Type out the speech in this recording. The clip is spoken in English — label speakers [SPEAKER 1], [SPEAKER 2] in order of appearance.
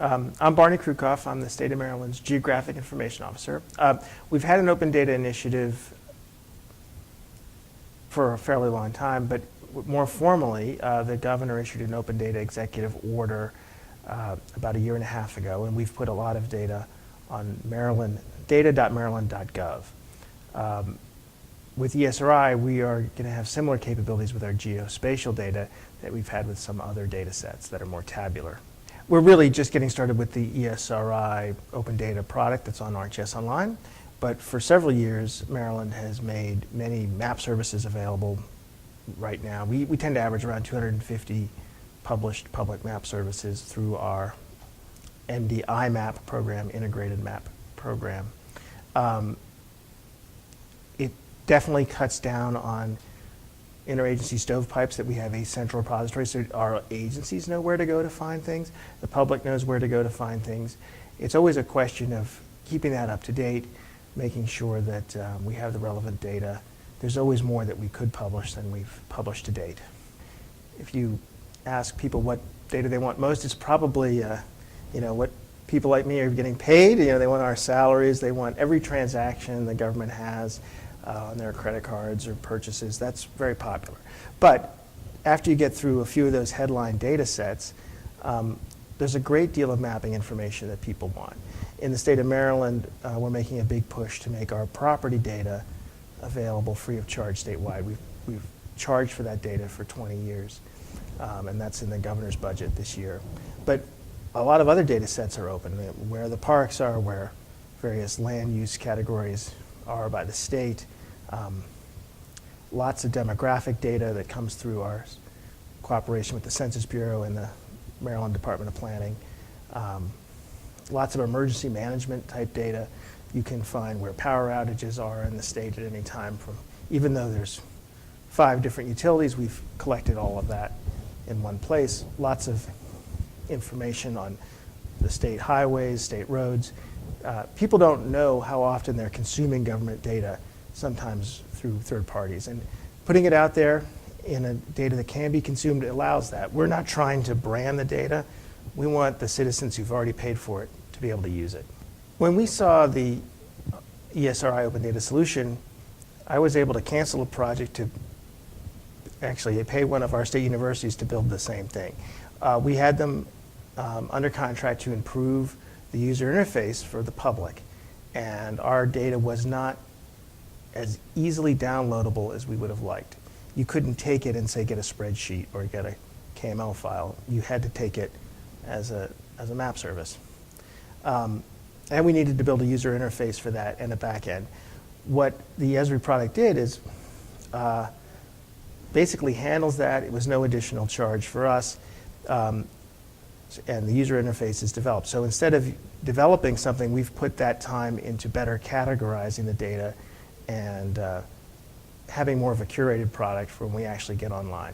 [SPEAKER 1] I'm Barney Krucoff. I'm the State of Maryland's Geographic Information Officer. We've had an open data initiative for a fairly long time, but more formally, the governor issued an open data executive order about a year and a half ago, and we've put a lot of data on data.maryland.gov. With ESRI, we are going to have similar capabilities with our geospatial data that we've had with some other data sets that are more tabular. We're really just getting started with the ESRI open data product that's on ArcGIS Online, but for several years, Maryland has made many map services available right now. We tend to average around 250 published public map services through our MDI map program, integrated map program. It definitely cuts down on interagency stovepipes, that we have a central repository so our agencies know where to go to find things, the public knows where to go to find things. It's always a question of keeping that up to date, making sure that we have the relevant data. There's always more that we could publish than we've published to date. If you ask people what data they want most, it's probably what people like me are getting paid. They want our salaries, they want every transaction the government has on their credit cards or purchases. That's very popular. But after you get through a few of those headline data sets, there's a great deal of mapping information that people want. In the state of Maryland, we're making a big push to make our property data available free of charge statewide. We've charged for that data for 20 years, and that's in the governor's budget this year. But a lot of other data sets are open, where the parks are, where various land use categories are by the state. Lots of demographic data that comes through our cooperation with the Census Bureau and the Maryland Department of Planning. Lots of emergency management type data. You can find where power outages are in the state at any time. Even though there's 5 different utilities, we've collected all of that in one place. Lots of information on the state highways, state roads. People don't know how often they're consuming government data, sometimes through third parties. And putting it out there in a data that can be consumed allows that. We're not trying to brand the data. We want the citizens who've already paid for it to be able to use it. When we saw the ESRI Open Data Solution, I was able to cancel a project to actually pay one of our state universities to build the same thing. We had them under contract to improve the user interface for the public, and our data was not as easily downloadable as we would have liked. You couldn't take it and say get a spreadsheet or get a KML file. You had to take it as a map service. And we needed to build a user interface for that and a back end. What the Esri product did is basically handles that. It was no additional charge for us. And the user interface is developed. So instead of developing something, we've put that time into better categorizing the data and having more of a curated product for when we actually get online.